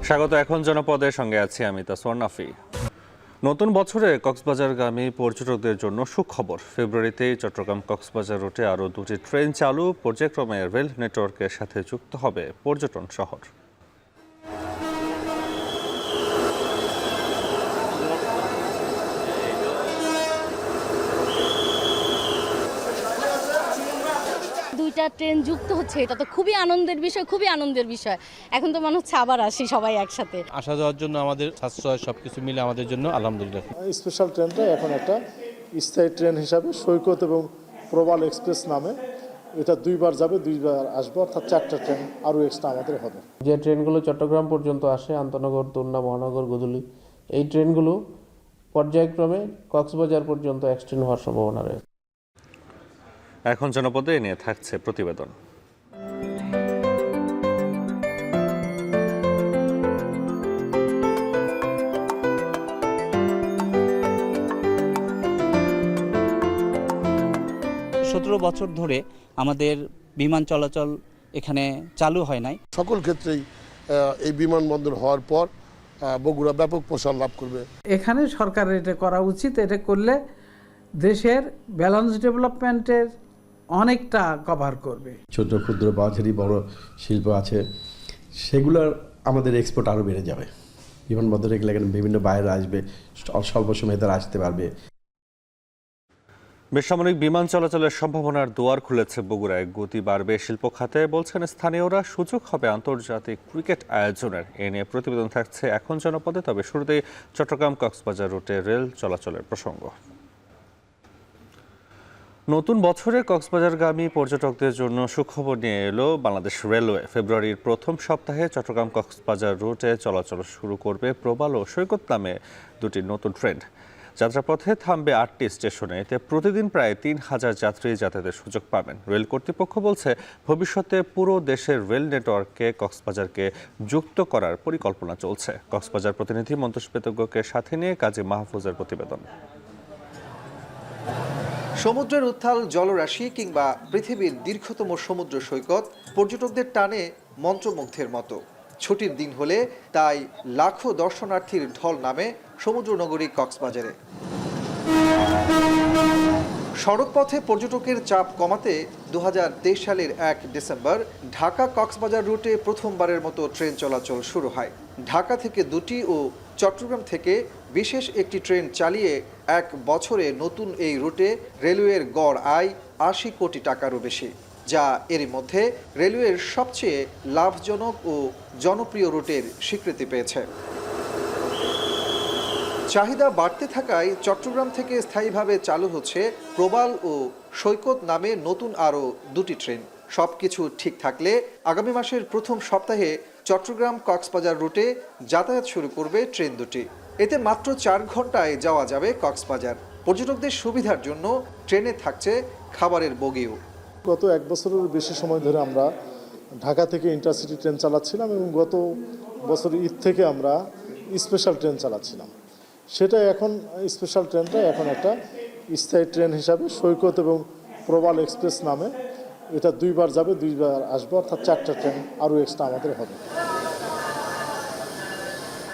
স্বাগত। এখন জনপদের সঙ্গে আছি আমি তাসওয়ার নাফি। নতুন বছরে কক্সবাজারগামী পর্যটকদের জন্য সুখবর। ফেব্রুয়ারিতেই চট্টগ্রাম কক্সবাজার রুটে আরও 2টি ট্রেন চালু, পর্যায়ক্রমে রেল নেটওয়ার্কের সাথে যুক্ত হবে পর্যটন শহর। দুইটা ট্রেন যুক্ত হচ্ছে, এটা তো খুবই আনন্দের বিষয়। এখন তো মনে হচ্ছে আবার আসি সবাই একসাথে। আসা যাওয়ার জন্য আমাদের সাশ্রয় সবকিছু মিলে আমাদের জন্য আলহামদুলিল্লাহ। স্পেশাল ট্রেনটা এখন একটা স্থায়ী ট্রেন হিসাবে সৈকত এবং প্রবাল এক্সপ্রেস নামে এটা 2বার যাবে 2বার আসবে, অর্থাৎ 4টা ট্রেন আরও এক্সট্রা আমাদের হবে। যে ট্রেনগুলো চট্টগ্রাম পর্যন্ত আসে, আন্তনগর, তুলনা, মহানগর, গদুলি, এই ট্রেনগুলো পর্যায়ক্রমে কক্সবাজার পর্যন্ত এক্সটেন্ড হওয়ার সম্ভাবনা রয়েছে। এখন জনপদে নিয়ে থাকছে প্রতিবেদন। বছর ধরে আমাদের বিমান চলাচল এখানে চালু হয় নাই। সকল ক্ষেত্রেই এই বিমানবন্দর হওয়ার পর বগুড়া ব্যাপক প্রসার লাভ করবে। এখানে সরকারের এটা করা উচিত। এটা করলে দেশের ব্যালেন্স ডেভেলপমেন্টের অনেকটা কভার করবে। ছোট ক্ষুদ্র মাঝারি বড় শিল্প আছে, সেগুলোর আমাদের এক্সপোর্ট আরও বেড়ে যাবে। বিমানবন্দরে গেলে বিভিন্ন বাইরে আসবে, স্বল্প সময়ে তারা আসতে পারবে। বেসামরিক বিমান চলাচলের সম্ভাবনার দুয়ার খুলেছে বগুড়ায়। গতি বাড়বে শিল্প খাতে, বলছেন স্থানীয়রা। সুযোগ হবে আন্তর্জাতিক ক্রিকেট আয়োজনের। এ নিয়ে প্রতিবেদন থাকছে এখন জনপদে। তবে শুরুতেই চট্টগ্রাম কক্সবাজার রুটে রেল চলাচলের প্রসঙ্গ। নতুন বছরে কক্সবাজারগামী পর্যটকদের জন্য সুখবর নিয়ে এলো বাংলাদেশ রেলওয়ে। ফেব্রুয়ারির প্রথম সপ্তাহে চট্টগ্রাম কক্সবাজার রুটে চলাচল শুরু করবে প্রবাল ও সৈকত নামে 2টি নতুন ট্রেন। যাত্রাপথে থামবে 8টি স্টেশনে। এতে প্রতিদিন প্রায় 3000 যাত্রী যাতায়াতের সুযোগ পাবেন। রেল কর্তৃপক্ষ বলছে, ভবিষ্যতে পুরো দেশের রেল নেটওয়ার্ককে কক্সবাজারকে যুক্ত করার পরিকল্পনা চলছে। কক্সবাজার প্রতিনিধি মন্তোষ বেতজ্ঞকে সাথে নিয়ে কাজী মাহফুজের প্রতিবেদন। সমুদ্রের উত্তাল জলরাশি কিংবা পৃথিবীর দীর্ঘতম সমুদ্র সৈকত পর্যটকদের টানে মন্ত্রমুগ্ধের মতো। ছুটির দিন হলে তাই লাখো দর্শনার্থীর ঢল নামে সমুদ্রনগরী কক্সবাজারে। সড়কপথে পর্যটকের চাপ কমাতে 2023 সালের 1 ডিসেম্বর ঢাকা কক্সবাজার রুটে প্রথমবারের মতো ট্রেন চলাচল শুরু হয়। ঢাকা থেকে 2টি ও চট্টগ্রাম থেকে বিশেষ একটি ট্রেন চালিয়ে 1 বছরে নতুন এই রুটে রেলওয়ের গড় আয় 80 কোটি টাকারও বেশি, যা এরই মধ্যে রেলওয়ের সবচেয়ে লাভজনক ও জনপ্রিয় রুটের স্বীকৃতি পেয়েছে। চাহিদা বাড়তে থাকায় চট্টগ্রাম থেকে স্থায়ীভাবে চালু হচ্ছে প্রবাল ও সৈকত নামে নতুন আরও 2টি ট্রেন। সবকিছু ঠিক থাকলে আগামী মাসের প্রথম সপ্তাহে চট্টগ্রাম কক্সবাজার রুটে যাতায়াত শুরু করবে ট্রেন 2টি। এতে মাত্র 4 ঘন্টায় যাওয়া যাবে কক্সবাজার। পর্যটকদের সুবিধার জন্য ট্রেনে থাকছে খাবারের বগিও। গত 1 বছরের বেশি সময় ধরে আমরা ঢাকা থেকে ইন্টারসিটি ট্রেন চালাচ্ছিলাম এবং গত বছর ঈদ থেকে আমরা স্পেশাল ট্রেন চালাচ্ছিলাম। সেটা এখন স্পেশাল ট্রেনটা এখন একটা স্থায়ী ট্রেন হিসাবে সৈকত এবং প্রবাল এক্সপ্রেস নামে এটা 2বার যাবে 2বার আসবে, অর্থাৎ 4টা ট্রেন আরও এক্সট্রা আমাদের হবে।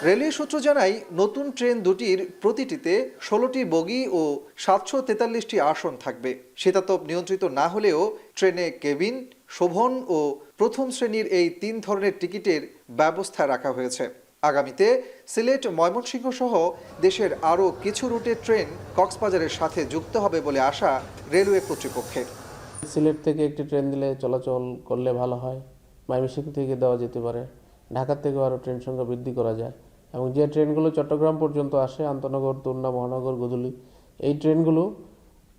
রেলওয়ে সূত্র জানায়, নতুন ট্রেন 2টির প্রতিটিতে 16টি বগি ও 743টি আসন থাকবে। শীতাতপ নিয়ন্ত্রিত না হলেও ট্রেনে কেবিন, শোভন ও প্রথম শ্রেণীর এই 3 ধরনের টিকিটের ব্যবস্থা রাখা হয়েছে। আগামীতে সিলেট, ময়মনসিংহ সহ দেশের আরও কিছু রুটের ট্রেন কক্সবাজারের সাথে যুক্ত হবে বলে আশা রেলওয়ে কর্তৃপক্ষের। সিলেট থেকে একটি ট্রেন দিলে চলাচল করলে ভালো হয়। ময়মনসিংহ থেকে দেওয়া যেতে পারে। ঢাকার থেকেও আরও ট্রেন সংখ্যা বৃদ্ধি করা যায়। এবং যে ট্রেনগুলো চট্টগ্রাম পর্যন্ত আসে, আন্তনগর, তুলনা, মহানগর, গদুলি, এই ট্রেনগুলো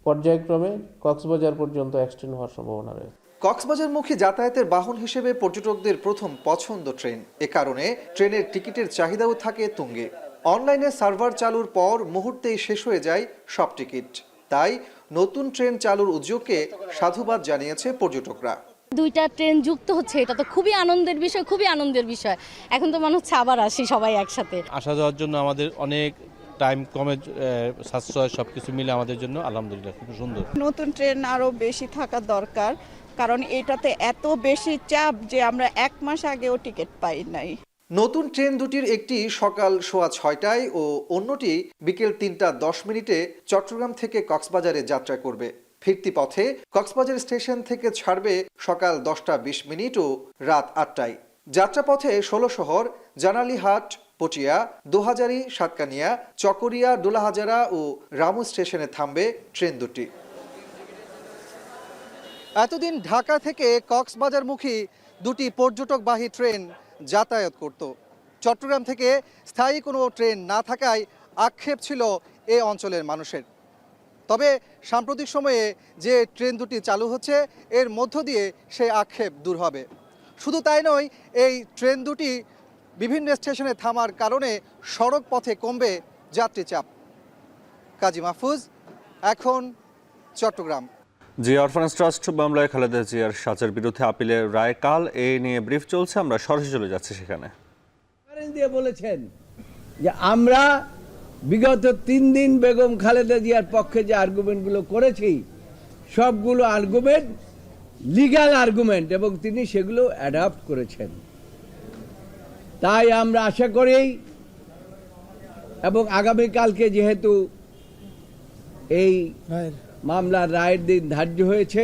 পর্যায়ক্রমে কক্সবাজার পর্যন্ত এক্সটেন্ড হওয়ার সম্ভাবনা রয়েছে। কক্সবাজারমুখী যাতায়াতের বাহন হিসেবে পর্যটকদের প্রথম পছন্দ ট্রেন। এ কারণে ট্রেনের টিকিটের চাহিদাও থাকে তুঙ্গে। অনলাইনে সার্ভার চালুর পর মুহূর্তেই শেষ হয়ে যায় সব টিকিট। তাই নতুন ট্রেন চালুর উদ্যোগকে সাধুবাদ জানিয়েছে পর্যটকরা। দুইটা ট্রেন যুক্ত হচ্ছে, এটা তো খুবই আনন্দের বিষয়, খুবই আনন্দের বিষয়। এখন তো মনে হচ্ছে আবার আসি সবাই একসাথে। আসা যাওয়ার জন্য আমাদের অনেক টাইম কমে, সাশ্রয় সব কিছু মিলে আমাদের জন্য আলহামদুলিল্লাহ খুব সুন্দর। নতুন ট্রেন আরও বেশি থাকা দরকার, কারণ এটাতে এত বেশি চাপ যে আমরা 1 মাস আগেও টিকিট পাই নাই। নতুন ট্রেন দুটির একটি সকাল 6:30টায় ও অন্যটি বিকেল 3:10 চট্টগ্রাম থেকে কক্সবাজারে যাত্রা করবে। ফিরতি পথে কক্সবাজার স্টেশন থেকে ছাড়বে সকাল 10:20 ও রাত 8টায়। যাত্রাপথে 16 শহর, জানালীহাট, পটিয়া, দোহাজারী, সাতকানিয়া, চকরিয়া, ডোলাহাজারা ও রামু স্টেশনে থামবে ট্রেন দুটি। এতদিন ঢাকা থেকে কক্সবাজারমুখী দুটি পর্যটকবাহী ট্রেন যাতায়াত করত। চট্টগ্রাম থেকে স্থায়ী কোনো ট্রেন না থাকায় আক্ষেপ ছিল এ অঞ্চলের মানুষের। তবে সাম্প্রতিক সময়ে যে ট্রেন দুটি চালু হচ্ছে এর মধ্য দিয়ে সেই আক্ষেপ দূর হবে। শুধু তাই নয়, এই ট্রেন দুটি বিভিন্ন স্টেশনে থামার কারণে সড়ক পথে কমবে যাত্রী চাপ। কাজী মাহফুজ, এখন চট্টগ্রাম। জিয়া অরফানেজ ট্রাস্ট মামলায় খালেদা জিয়ার সাজার বিরুদ্ধে আপিলের রায় কাল, এ নিয়ে ব্রিফ চলছে, আমরা সরাসরি চলে যাচ্ছি সেখানে। দিয়ে বলেছেন যে আমরা বিগত 3 দিন বেগম খালেদা জিয়ার পক্ষে যে আর্গুমেন্টগুলো করেছি সবগুলো আর্গুমেন্ট লিগ্যাল আর্গুমেন্ট এবং তিনি সেগুলো অ্যাডাপ্ট করেছেন। তাই আমরা আশা করি এবং আগামীকালকে যেহেতু এই মামলার রায়ের দিন ধার্য হয়েছে,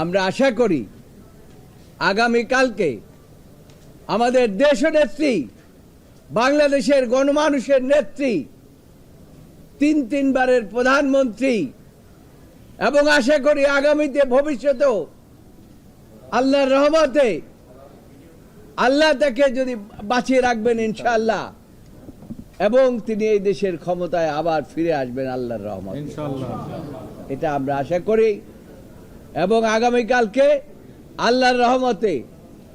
আমরা আশা করি আগামীকালকে আমাদের দেশনেত্রী, বাংলাদেশের গণমানুষের নেত্রী, 3 বারের প্রধানমন্ত্রী এবং আশা করি আগামীতে ভবিষ্যতেও আল্লাহর রহমতে আল্লাহ তাকে যদি বাঁচিয়ে রাখবেন ইনশাআল্লাহ, এবং তিনি এই দেশের ক্ষমতায় আবার ফিরে আসবেন আল্লাহর রহমতে ইনশাআল্লাহ, এটা আমরা আশা করি। এবং আগামীকালকে আল্লাহর রহমতে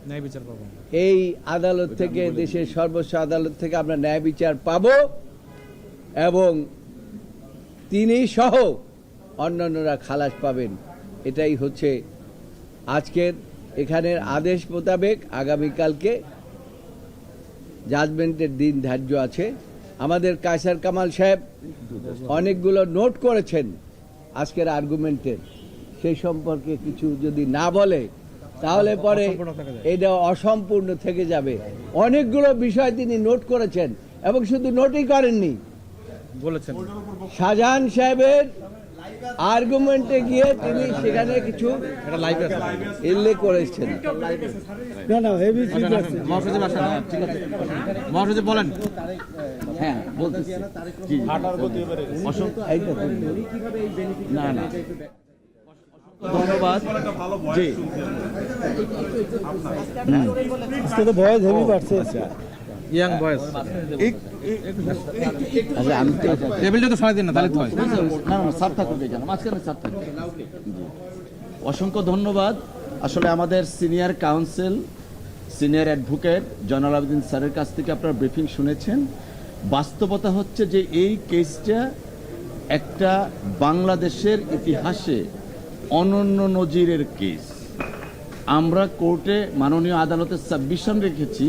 ন্যায় বিচার পাবো, এই আদালত থেকে, দেশের সর্বোচ্চ আদালত থেকে আমরা ন্যায় বিচার পাব এবং তিনি সহ অন্যান্যরা খালাস পাবেন। এটাই হচ্ছে আজকের এখানের আদেশ মোতাবেক আগামীকালকে জাজমেন্টের দিন ধার্য আছে। আমাদের কায়সার কামাল সাহেব অনেকগুলো নোট করেছেন আজকের আর্গুমেন্টের, সেই সম্পর্কে কিছু যদি না বলে তাহলে পরে এটা অসম্পূর্ণ থেকে যাবে। অনেকগুলো বিষয় তিনি নোট করেছেন এবং শুধু নোটই করেননি, বলেছেন শাহজাহান সাহেবের আর্গুমেন্টে গিয়ে তিনি সেখানে কিছু উল্লেখ করেছেন। বলেন, হ্যাঁ বলতেছি না না ধন্যবাদ। জি তো ভয়েস হেভি বাড়ছে, ইয়াং ভয়েস। আচ্ছা আমি তো টেবিলটা তো সরাই দিন না, তাহলে তো হয় না না সাফ থাকবে, জানো মাঝখানে সাফ থাকবে। অসংখ্য ধন্যবাদ। আসলে আমাদের senior counsel, senior advocate Joynal Abedin স্যারের কাছ থেকে আপনারা ব্রিফিং শুনেছেন। বাস্তবতা হচ্ছে যে এই কেসটা একটা বাংলাদেশের ইতিহাসে অনন্য নজিরের কেস। আমরা কোর্টে মাননীয় আদালতের সাবমিশন রেখেছি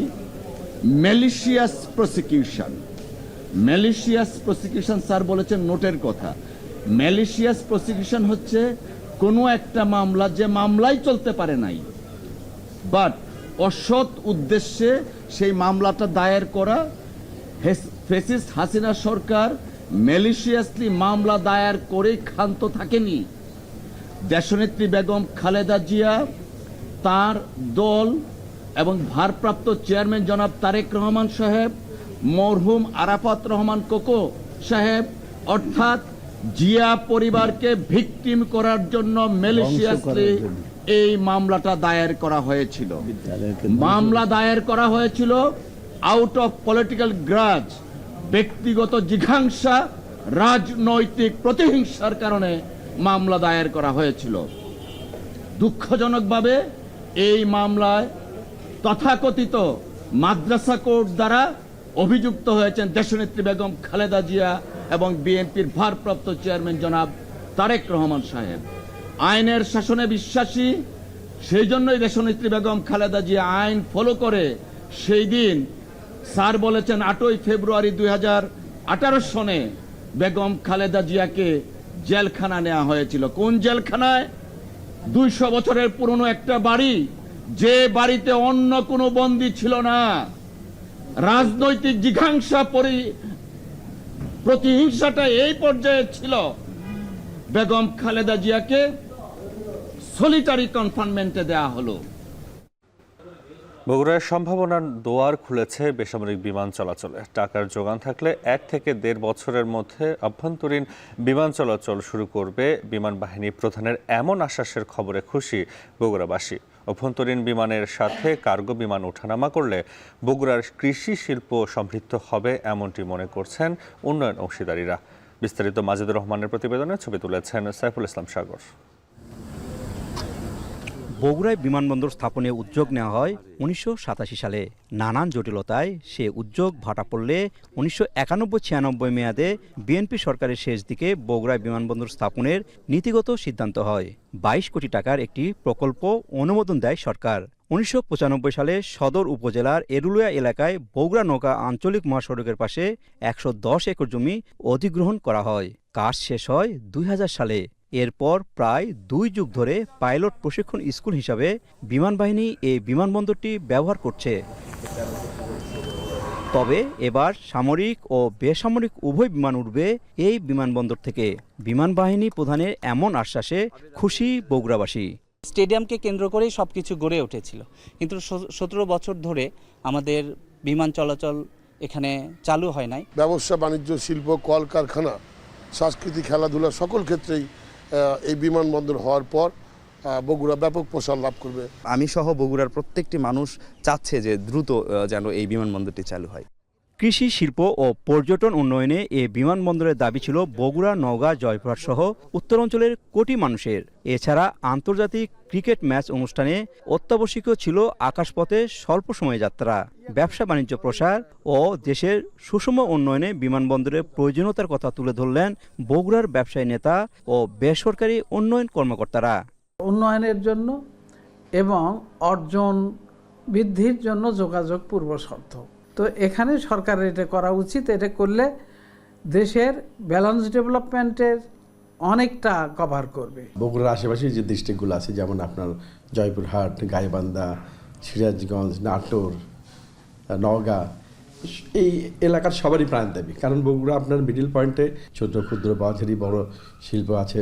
malicious prosecution. Malicious prosecution sir বলেছেন নোটের কথা। ম্যালিশিয়াস প্রসিকিউশন হচ্ছে কোনো একটা মামলা যে মামলাই চলতে পারে নাই, বাট অসৎ উদ্দেশ্যে সেই মামলাটা দায়ের করা। ফ্যাসিস্ট হাসিনা সরকার ম্যালিশিয়াসলি মামলা দায়ের করে ক্ষান্ত থাকেনি। দেশনেত্রী বেগম খালেদা জিয়া, তার দল এবং ভারপ্রাপ্ত চেয়ারম্যান জনাব তারেক রহমান সাহেব, মরহুম আরাফাত রহমান কোকো সাহেব, অর্থাৎ জিয়া পরিবারকে ভিকটিম করার জন্য ম্যালিশিয়াসলি এই মামলাটা দায়ের করা হয়েছিল। মামলা দায়ের করা হয়েছিল আউট অফ পলিটিক্যাল গ্রাজ, ব্যক্তিগত জিঘাংসা, রাজনৈতিক প্রতিহিংসার কারণে মামলা দায়ের করা হয়েছিল। দুঃখজনকভাবে এই মামলায় তথাকথিত মাদ্রাসা কোর্ট দ্বারা অভিযুক্ত হয়েছেন দেশনেত্রী বেগম খালেদা জিয়া এবং বিএনপির ভারপ্রাপ্ত চেয়ারম্যান জনাব তারেক রহমান সাহেব। আইনের শাসনে বিশ্বাসী, সেই জন্যই দেশনেত্রী বেগম খালেদা জিয়া আইন ফলো করে সেই দিন স্যার বলেছেন 8ই ফেব্রুয়ারি 2018 সনে বেগম খালেদা জিয়াকে জেলখানা নেওয়া হয়েছিল। কোন জেলখানায়? 200 বছরের পুরনো একটা বাড়ি, যে বাড়িতে অন্য কোনো বন্দী ছিল না। রাজনৈতিক জিঘাংসা প্রতিহিংসাটা এই পর্যায়ে ছিল, বেগম খালেদা জিয়াকে সলিটারি কনফাইনমেন্টে দেয়া হলো। বগুড়ার সম্ভাবনার দোয়ার খুলেছে বেসামরিক বিমান চলাচলে। টাকার যোগান থাকলে 1 থেকে 1.5 বছরের মধ্যে আভ্যন্তরীণ বিমান চলাচল শুরু করবে বিমান বাহিনী প্রধানের এমন আশ্বাসের খবরে খুশি বগুড়াবাসী। অভ্যন্তরীণ বিমানের সাথে কার্গো বিমান ওঠানামা করলে বগুড়ার কৃষি শিল্প সমৃদ্ধ হবে এমনটি মনে করছেন উন্নয়ন অংশীদারিরা। বিস্তারিত মাজেদুর রহমানের প্রতিবেদনে ছবি তুলেছেন সাইফুল ইসলাম সাগর। বগুড়ায় বিমানবন্দর স্থাপনে উদ্যোগ নেওয়া হয় 1987 সালে। নানান জটিলতায় সে উদ্যোগ ভাটা পড়লে 1991-96 মেয়াদে বিএনপি সরকারের শেষ দিকে বগুড়ায় বিমানবন্দর স্থাপনের নীতিগত সিদ্ধান্ত হয়। 22 কোটি টাকার একটি প্রকল্প অনুমোদন দেয় সরকার। 1995 সালে সদর উপজেলার এরুলিয়া এলাকায় বগুড়া নৌকা আঞ্চলিক মহাসড়কের পাশে 110 একর জমি অধিগ্রহণ করা হয়। কাজ শেষ হয় 2000 সালে। এরপর প্রায় 2 যুগ ধরে পাইলট প্রশিক্ষণ স্কুল হিসাবে বিমান বাহিনী এই বিমানবন্দরটি ব্যবহার করছে। তবে এবার সামরিক ও বেসামরিক উভয় বিমান উঠবে এই বিমানবন্দর থেকে। বিমান বাহিনী প্রধানের এমন আশ্বাসে খুশি বগুড়াবাসী। স্টেডিয়ামকে কেন্দ্র করেই সব কিছু গড়ে উঠেছিল, কিন্তু 17 বছর ধরে আমাদের বিমান চলাচল এখানে চালু হয় নাই। ব্যবসা বাণিজ্য, শিল্প, কলকারখানা, সাংস্কৃতিক, খেলাধুলা সকল ক্ষেত্রেই এই বিমানবন্দর হওয়ার পর বগুড়া ব্যাপক প্রসার লাভ করবে। আমি সহ বগুড়ার প্রত্যেকটি মানুষ চাচ্ছে যে দ্রুত যেন এই বিমানবন্দরটি চালু হয়। কৃষি শিল্প ও পর্যটন উন্নয়নে এ বিমানবন্দরের দাবি ছিল বগুড়া, নওগাঁ, জয়পুরহাট সহ উত্তরাঞ্চলের কোটি মানুষের। এছাড়া আন্তর্জাতিক ক্রিকেট ম্যাচ অনুষ্ঠানে অত্যাবশ্যকীয় ছিল আকাশপথে স্বল্প সময় যাত্রা। ব্যবসা বাণিজ্য প্রসার ও দেশের সুষম উন্নয়নে বিমানবন্দরের প্রয়োজনীয়তার কথা তুলে ধরলেন বগুড়ার ব্যবসায়ী নেতা ও বেসরকারি উন্নয়ন কর্মকর্তারা। উন্নয়নের জন্য এবং অর্জন বৃদ্ধির জন্য যোগাযোগ পূর্বশর্ত। তো এখানে সরকারের এটা করা উচিত। এটা করলে দেশের ব্যালেন্স ডেভেলপমেন্টের অনেকটা কভার করবে। বগুড়ার আশেপাশে যে ডিস্ট্রিক্টগুলো আছে, যেমন আপনার জয়পুরহাট, গাইবান্ধা, সিরাজগঞ্জ, নাটোর, নওগাঁ, এই এলাকার সবারই প্রাণ দাবি। কারণ বগুড়া আপনার মিডিল পয়েন্টে ছোট ক্ষুদ্র মাঝারি বড় শিল্প আছে,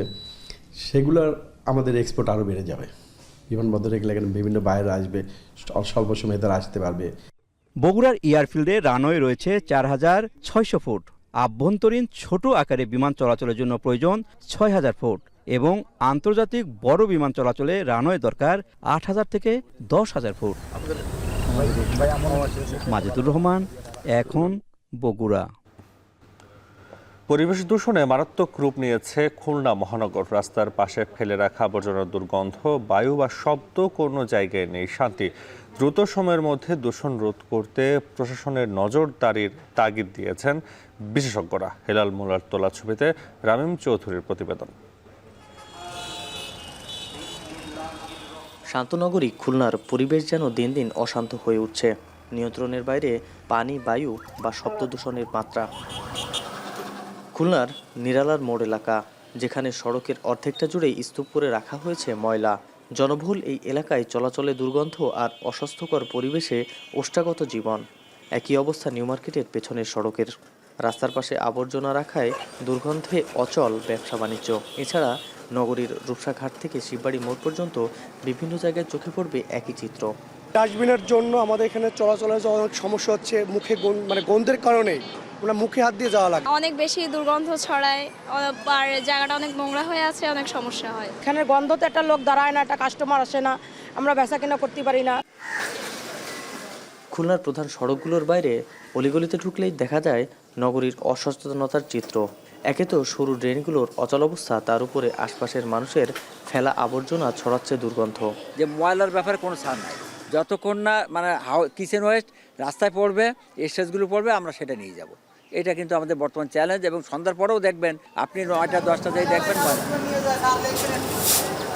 সেগুলোর আমাদের এক্সপোর্ট আরও বেড়ে যাবে। বিমানবন্দরে গেলে বিভিন্ন বাইরে আসবে, স্বল্প সময়ে তারা আসতে পারবে। বগুড়ার এয়ারফিল্ডে রানওয়ে রয়েছে 4600 ফুট। আভ্যন্তরীণ ছোট আকারে বিমান চলাচলের জন্য প্রয়োজন 6000 ফুট এবং আন্তর্জাতিক বড় বিমান চলাচলে রানওয়ে দরকার 8000 থেকে 10000 ফুট। মাজেদুর রহমান, এখন বগুড়া। পরিবেশ দূষণে মারাত্মক রূপ নিয়েছে খুলনা মহানগর। রাস্তার পাশে ফেলে রাখা আবর্জনার দুর্গন্ধ, বায়ু বা শব্দ কোনো জায়গায় নেই শান্তি। দ্রুত সময়ের মধ্যে দূষণ রোধ করতে প্রশাসনের নজরদারির তাগিদ দিয়েছেন বিশেষজ্ঞরা। হেলাল মোল্লার তোলা ছবিতে রামিম চৌধুরীর প্রতিবেদন। শান্তনগরী খুলনার পরিবেশ যেন দিন দিন অশান্ত হয়ে উঠছে। নিয়ন্ত্রণের বাইরে পানি, বায়ু বা শব্দ দূষণের মাত্রা। খুলনার নিরালার মোড় এলাকা, যেখানে সড়কের অর্ধেকটা জুড়েই স্তূপ করে রাখা হয়েছে ময়লা। জনবহুল এই এলাকায় চলাচলে দুর্গন্ধ আর অস্বাস্থ্যকর পরিবেশে ওষ্ঠাগত জীবন। একই অবস্থা নিউ মার্কেটের পেছনের সড়কের। রাস্তার পাশে আবর্জনা রাখায় দুর্গন্ধে অচল ব্যবসা বাণিজ্য। এছাড়া নগরীর রূপসাঘাট থেকে শিববাড়ি মোড় পর্যন্ত বিভিন্ন জায়গায় চোখে পড়বে একই চিত্র। ডাস্টবিনের জন্য আমাদের এখানে চলাচলের অনেক সমস্যা হচ্ছে। মুখে গন্ধের কারণে আমরা মুখে হাত দিয়ে যাওয়া লাগে, অনেক বেশি দুর্গন্ধ ছড়ায় আর জায়গাটা অনেক নোংরা হয়ে আছে, অনেক সমস্যা হয়। এখানে গন্ধতে একটা লোক দাঁড়ায় না, একটা কাস্টমার আসে না, আমরা বেচা কেনা করতে পারি না। খুলনার প্রধান সড়কগুলোর বাইরে অলিগলিতে ঢুকলেই দেখা যায় নগরীর অসচেতনতার চিত্র। একে তো সরু ড্রেনগুলোর অচল অবস্থা, তার উপরে আশপাশের মানুষের ফেলা আবর্জনা ছড়াচ্ছে দুর্গন্ধ। যে ময়লার ব্যাপারে কোনো ছাড় নাই, যতক্ষণ না কিচেন ওয়েস্ট রাস্তায় পড়বে, এক্সেসগুলো পড়বে, আমরা সেটা নিয়ে যাব। এটা কিন্তু আমাদের বর্তমান চ্যালেঞ্জ। এবং সন্ধ্যার পরেও দেখবেন আপনি 9টা 10টা দিয়ে দেখবেন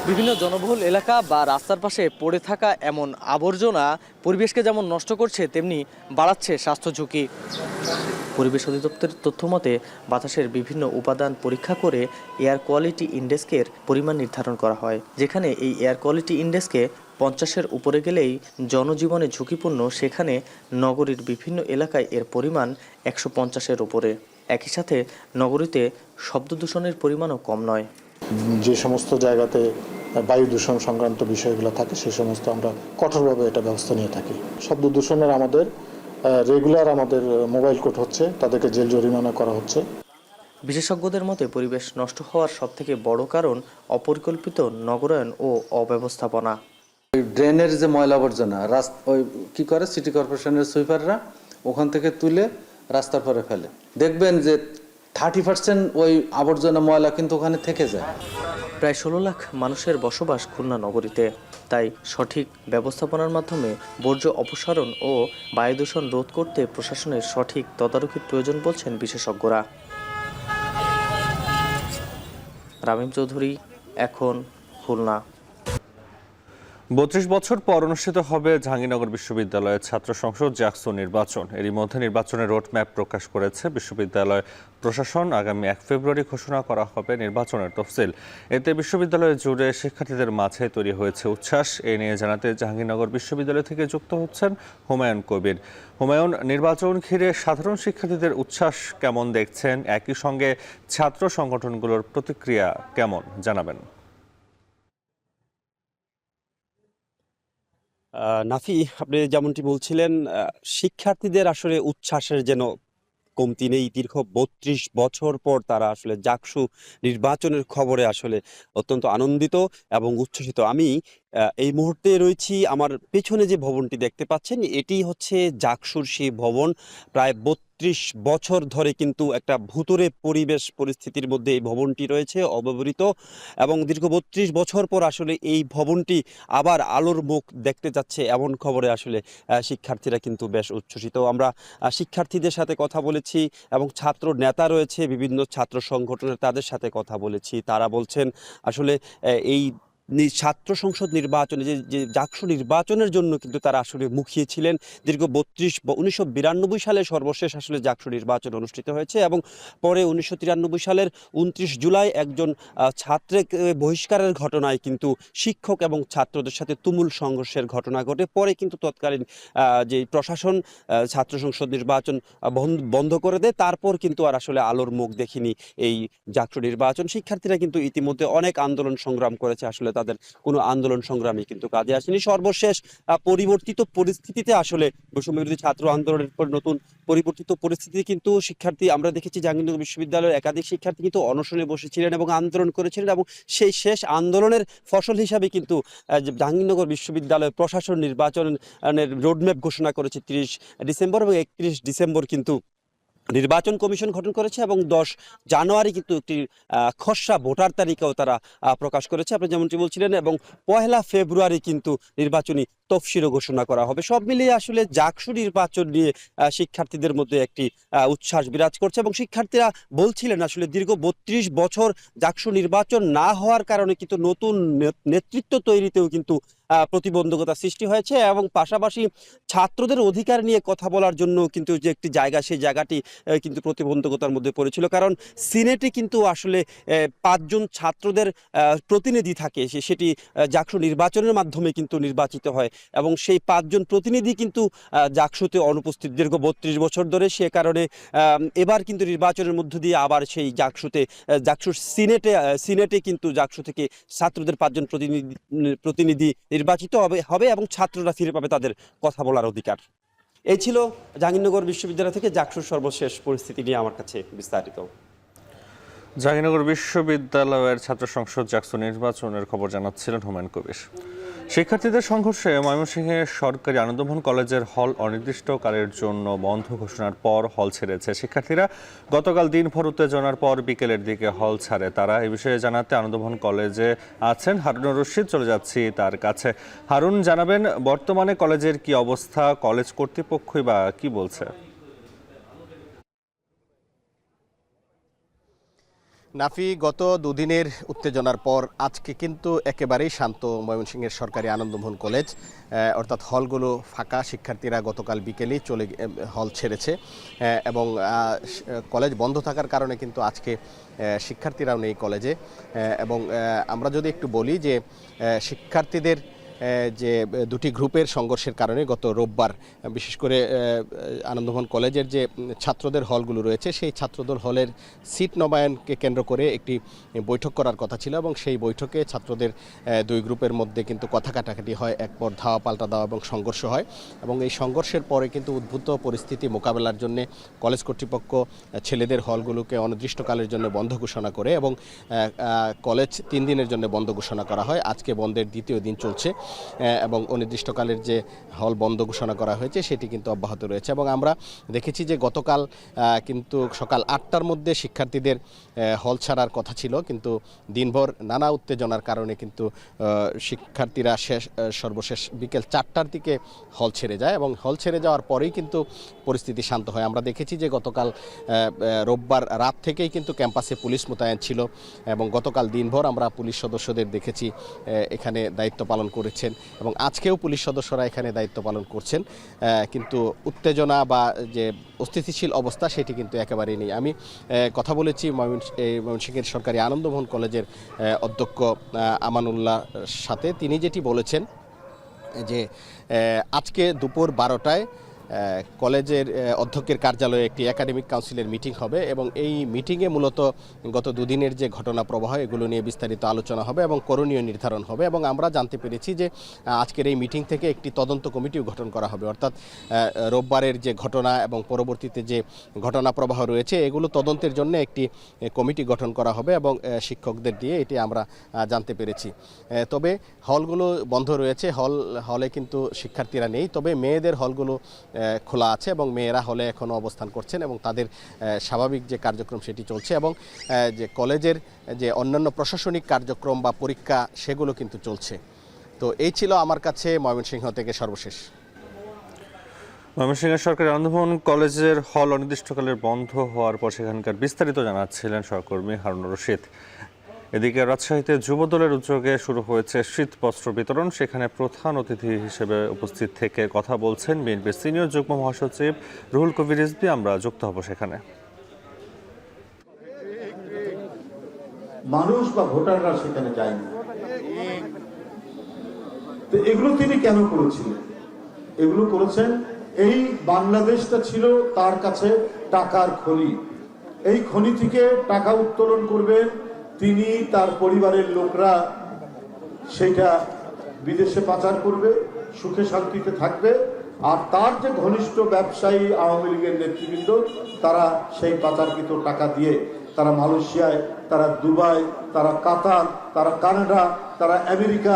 বিভিন্ন জনবহুল এলাকা বা রাস্তার পাশে পড়ে থাকা এমন আবর্জনা পরিবেশকে যেমন নষ্ট করছে তেমনি বাড়াচ্ছে স্বাস্থ্য ঝুঁকি। পরিবেশ অধিদপ্তরের তথ্য মতে বাতাসের বিভিন্ন উপাদান পরীক্ষা করে এয়ার কোয়ালিটি ইন্ডেক্সের পরিমাণ নির্ধারণ করা হয়, যেখানে এই এয়ার কোয়ালিটি ইন্ডেক্সকে 50-এর উপরে গেলেই জনজীবনে ঝুঁকিপূর্ণ, সেখানে নগরীর বিভিন্ন এলাকায় এর পরিমাণ 150-এর উপরে। একই সাথে নগরীতে শব্দ দূষণের পরিমাণও কম নয়। যে সমস্ত জায়গাতে বায়ু দূষণ সংক্রান্ত বিষয়গুলো থাকে সেই সমস্ত আমরা কঠোরভাবে এটা ব্যবস্থা নিয়ে থাকি। শব্দ দূষণের আমাদের রেগুলার আমাদের মোবাইল কোর্ট হচ্ছে, তাদেরকে জেল জরিমানা করা হচ্ছে। বিশেষজ্ঞদের মতে পরিবেশ নষ্ট হওয়ার সবথেকে বড় কারণ অপরিকল্পিত নগরায়ন ও অব্যবস্থাপনা। ড্রেনের যে ময়লা আবর্জনা ওই কি করে সিটি কর্পোরেশনের সুইপাররা ওখান থেকে তুলে রাস্তার পরে ফেলে, দেখবেন যে 30% ওই আবর্জনা ময়লা কিন্তু ওখানে থেকে যায়। প্রায় 16 লাখ মানুষের বসবাস খুলনা নগরীতে, তাই সঠিক ব্যবস্থাপনার মাধ্যমে বর্জ্য অপসারণ ও বায়ু দূষণ রোধ করতে প্রশাসনের সঠিক তদারকির প্রয়োজন বলছেন বিশেষজ্ঞরা। রামিম চৌধুরী, এখন, খুলনা। 32 বছর পর অনুষ্ঠিত হবে জাহাঙ্গীরনগর বিশ্ববিদ্যালয়ের ছাত্র সংসদ জাকসু নির্বাচন। এরই মধ্যে নির্বাচনের রোডম্যাপ প্রকাশ করেছে বিশ্ববিদ্যালয় প্রশাসন। আগামী 1 ফেব্রুয়ারি ঘোষণা করা হবে নির্বাচনের তফসিল। এতে বিশ্ববিদ্যালয় জুড়ে শিক্ষার্থীদের মাঝে তৈরি হয়েছে উচ্ছ্বাস। এ নিয়ে জানাতে জাহাঙ্গীরনগর বিশ্ববিদ্যালয় থেকে যুক্ত হচ্ছেন হুমায়ুন কবির। হুমায়ুন, নির্বাচন ঘিরে সাধারণ শিক্ষার্থীদের উচ্ছ্বাস কেমন দেখছেন? একই সঙ্গে ছাত্র সংগঠনগুলোর প্রতিক্রিয়া কেমন জানাবেন? নাফি, আপনি যেমনটি বলছিলেন, শিক্ষার্থীদের আসলে উচ্ছ্বাসের যেন কমতি নেই। দীর্ঘ 32 বছর পর তারা আসলে জাকসু নির্বাচনের খবরে আসলে অত্যন্ত আনন্দিত এবং উচ্ছ্বসিত। আমি এই মুহূর্তে রয়েছি, আমার পেছনে যে ভবনটি দেখতে পাচ্ছেন এটি হচ্ছে জাকসুর সেই ভবন। প্রায় 32 বছর ধরে কিন্তু একটা ভুতুরে পরিস্থিতির মধ্যে এই ভবনটি রয়েছে অব্যবহৃত, এবং দীর্ঘ 32 বছর পর আসলে এই ভবনটি আবার আলোর মুখ দেখতে যাচ্ছে এমন খবরে আসলে শিক্ষার্থীরা কিন্তু বেশ উচ্ছ্বসিত। আমরা শিক্ষার্থীদের সাথে কথা বলেছি এবং ছাত্র নেতা রয়েছে বিভিন্ন ছাত্র সংগঠনের, তাদের সাথে কথা বলেছি। তারা বলছেন আসলে এই ছাত্র সংসদ নির্বাচনে যে জাকসু নির্বাচনের জন্য কিন্তু তারা আসলে মুখিয়ে ছিলেন। দীর্ঘ 1992 সালে সর্বশেষ আসলে জাকসু নির্বাচন অনুষ্ঠিত হয়েছে এবং পরে 1993 সালের 29 জুলাই একজন ছাত্রের বহিষ্কারের ঘটনায় কিন্তু শিক্ষক এবং ছাত্রদের সাথে তুমুল সংঘর্ষের ঘটনা ঘটে। পরে কিন্তু তৎকালীন যে প্রশাসন ছাত্র সংসদ নির্বাচন বন্ধ করে দেয়। তারপর কিন্তু আর আসলে আলোর মুখ দেখিনি এই জাকসু নির্বাচন। শিক্ষার্থীরা কিন্তু ইতিমধ্যে অনেক আন্দোলন সংগ্রাম করেছে, আসলে তাদের কোনো আন্দোলন সংগ্রামী কিন্তু কাজে আসেনি। সর্বশেষ পরিবর্তিত পরিস্থিতিতে আসলে বৈষম্যবিরোধী ছাত্র আন্দোলনের পর নতুন পরিবর্তিত পরিস্থিতিতে কিন্তু শিক্ষার্থী, আমরা দেখেছি জাহাঙ্গীরনগর বিশ্ববিদ্যালয়ের একাধিক শিক্ষার্থী কিন্তু অনশনে বসেছিলেন এবং আন্দোলন করেছিলেন, এবং সেই শেষ আন্দোলনের ফসল হিসাবে কিন্তু জাহাঙ্গীরনগর বিশ্ববিদ্যালয় প্রশাসন নির্বাচনের রোডম্যাপ ঘোষণা করেছে 30 ডিসেম্বর, এবং 31 ডিসেম্বর কিন্তু নির্বাচন কমিশন গঠন করেছে এবং 10 জানুয়ারি কিন্তু একটি খসড়া ভোটার তালিকাও তারা প্রকাশ করেছে, আপনি যেমনটি বলছিলেন, এবং 1 ফেব্রুয়ারি কিন্তু নির্বাচনী তফসিলও ঘোষণা করা হবে। সব মিলিয়ে আসলে জাকসু নির্বাচন নিয়ে শিক্ষার্থীদের মধ্যে একটি উচ্ছ্বাস বিরাজ করছে এবং শিক্ষার্থীরা বলছিলেন আসলে দীর্ঘ 32 বছর জাকসু নির্বাচন না হওয়ার কারণে কিন্তু নতুন নেতৃত্ব তৈরিতেও কিন্তু প্রতিবন্ধকতা সৃষ্টি হয়েছে, এবং পাশাপাশি ছাত্রদের অধিকার নিয়ে কথা বলার জন্য কিন্তু যে একটি জায়গা, সেই জায়গাটি কিন্তু প্রতিবন্ধকতার মধ্যে পড়েছিল। কারণ সিনেটে কিন্তু আসলে 5 জন ছাত্রদের প্রতিনিধি থাকে, সেটি জাকসু নির্বাচনের মাধ্যমে কিন্তু নির্বাচিত হয়, এবং সেই 5 জন প্রতিনিধি কিন্তু জাকসুতে অনুপস্থিত দীর্ঘ 32 বছর ধরে। সে কারণে এবার কিন্তু নির্বাচনের মধ্য দিয়ে আবার সেই জাকসুর সিনেটে কিন্তু জাকসু থেকে ছাত্রদের 5 জন প্রতিনিধি নির্বাচিত হবে এবং ছাত্ররা ফিরে পাবে তাদের কথা বলার অধিকার। এই ছিল জাহাঙ্গীরনগর বিশ্ববিদ্যালয় থেকে জাকসুর সর্বশেষ পরিস্থিতি নিয়ে আমার কাছে বিস্তারিত। জাহাঙ্গীরনগর বিশ্ববিদ্যালয়ের ছাত্র সংসদ জাকসু নির্বাচনের খবর জানাচ্ছিলেন হুমায়ুন কবির। শিক্ষার্থীদের সংঘর্ষে ময়মনসিংহের সরকারি আনন্দমোহন কলেজের হল অনির্দিষ্টকালের জন্য বন্ধ ঘোষণার পর হল ছেড়েছে শিক্ষার্থীরা। গতকাল দিনভর উত্তেজনার পর বিকেলের দিকে হল ছাড়ে তারা। এই বিষয়ে জানাতে আনন্দমোহন কলেজে আছেন হারুনুর রশিদ, চলে যাচ্ছি তার কাছে। হারুন, জানাবেন বর্তমানে কলেজের কি অবস্থা, কলেজ কর্তৃপক্ষই বা কি বলছে? নাফি, গত দুদিনের উত্তেজনার পর আজকে কিন্তু একেবারেই শান্ত ময়মনসিংহের সরকারি আনন্দমোহন কলেজ, অর্থাৎ হলগুলো ফাঁকা। শিক্ষার্থীরা গতকাল বিকেলেই হল ছেড়েছে এবং কলেজ বন্ধ থাকার কারণে কিন্তু আজকে শিক্ষার্থীরাও নেই কলেজে। এবং আমরা যদি একটু বলি যে শিক্ষার্থীদের যে দুটি গ্রুপের সংঘর্ষের কারণে গত রোববার বিশেষ করে আনন্দমোহন কলেজের যে ছাত্রদের হলগুলো রয়েছে সেই ছাত্রদের হলের সিট নবায়নকে কেন্দ্র করে একটি বৈঠক করার কথা ছিল এবং সেই বৈঠকে ছাত্রদের দুই গ্রুপের মধ্যে কিন্তু কথা কাটাকাটি হয়, একপর ধাওয়া পাল্টা দেওয়া এবং সংঘর্ষ হয়। এবং এই সংঘর্ষের পরে কিন্তু উদ্ভূত পরিস্থিতি মোকাবেলার জন্য কলেজ কর্তৃপক্ষ ছেলেদের হলগুলোকে অনির্দিষ্টকালের জন্য বন্ধ ঘোষণা করে এবং কলেজ 3 দিনের জন্য বন্ধ ঘোষণা করা হয়। আজকে বন্ধের দ্বিতীয় দিন চলছে এবং অনির্দিষ্টকালের যে হল বন্ধ ঘোষণা করা হয়েছে সেটি কিন্তু অব্যাহত রয়েছে। এবং আমরা দেখেছি যে গতকাল কিন্তু সকাল 8টার মধ্যে শিক্ষার্থীদের হল ছাড়ার কথা ছিল, কিন্তু দিনভর নানা উত্তেজনার কারণে কিন্তু শিক্ষার্থীরা সর্বশেষ বিকেল 4টার দিকে হল ছেড়ে যায় এবং হল ছেড়ে যাওয়ার পরেই কিন্তু পরিস্থিতি শান্ত হয়। আমরা দেখেছি যে গতকাল রোববার রাত থেকেই কিন্তু ক্যাম্পাসে পুলিশ মোতায়েন ছিল এবং গতকাল দিনভর আমরা পুলিশ সদস্যদের দেখেছি এখানে দায়িত্ব পালন করেছেন এবং আজকেও পুলিশ সদস্যরা এখানে দায়িত্ব পালন করছেন, কিন্তু উত্তেজনা বা যে অস্থিতিশীল অবস্থা সেটি কিন্তু একেবারেই নেই। আমি কথা বলেছি ময়মনসিংহের সরকারি আনন্দমোহন কলেজের অধ্যক্ষ আমানুল্লাহর সাথে। তিনি যেটি বলেছেন যে আজকে দুপুর 12টায় কলেজের অধ্যক্ষের কার্যালয়ে একটি একাডেমিক কাউন্সিলের মিটিং হবে এবং এই মিটিংয়ে মূলত গত দুদিনের যে ঘটনা প্রবাহ এগুলো নিয়ে বিস্তারিত আলোচনা হবে এবং করণীয় নির্ধারণ হবে। এবং আমরা জানতে পেরেছি যে আজকের এই মিটিং থেকে একটি তদন্ত কমিটিও গঠন করা হবে, অর্থাৎ রোববারের যে ঘটনা এবং পরবর্তীতে যে ঘটনা প্রবাহ রয়েছে এগুলো তদন্তের জন্য একটি কমিটি গঠন করা হবে এবং শিক্ষকদের দিয়ে এটি আমরা জানতে পেরেছি। তবে হলগুলো বন্ধ রয়েছে, হলে কিন্তু শিক্ষার্থীরা নেই, তবে মেয়েদের হলগুলো খোলা আছে এবং মেয়েরা হলে এখনও অবস্থান করছেন এবং তাদের স্বাভাবিক যে কার্যক্রম সেটি চলছে এবং যে কলেজের যে অন্যান্য প্রশাসনিক কার্যক্রম বা পরীক্ষা সেগুলো কিন্তু চলছে। তো এই ছিল আমার কাছে ময়মনসিংহ থেকে সর্বশেষ। ময়মনসিংহের সরকারি আনন্দমোহন কলেজের হল অনির্দিষ্টকালের বন্ধ হওয়ার পর সেখানকার বিস্তারিত জানাচ্ছিলেন সহকর্মী হারুনুর রশিদ। এদিকে রাজশাহীতে যুবদলের উদ্যোগে শুরু হয়েছে শীত বস্ত্র বিতরণ। সেখানে প্রধান অতিথি হিসেবে উপস্থিত থেকে কথা বলছেন বিএনপির সিনিয়র যুগ্ম মহাসচিব রুহুল কবির রিজভী। আমরা যুক্ত হব সেখানে। মানুষ বা ভোটাররা সেখানে যায়নি, তো এগুলো তিনি কেন করেছিলেন? এগুলো করেছেন, এই বাংলাদেশটা ছিল তার কাছে টাকার খনি। এই খনি থেকে টাকা উত্তোলন করবেন তিনি, তার পরিবারের লোকরা সেটা বিদেশে পাচার করবে, সুখে শান্তিতে থাকবে, আর তার যে ঘনিষ্ঠ ব্যবসায়ী আওয়ামী লীগের নেতৃবৃন্দ তারা সেই পাচারকৃত টাকা দিয়ে তারা মালয়েশিয়ায়, তারা দুবাই, তারা কাতার, তারা কানাডা, তারা আমেরিকা,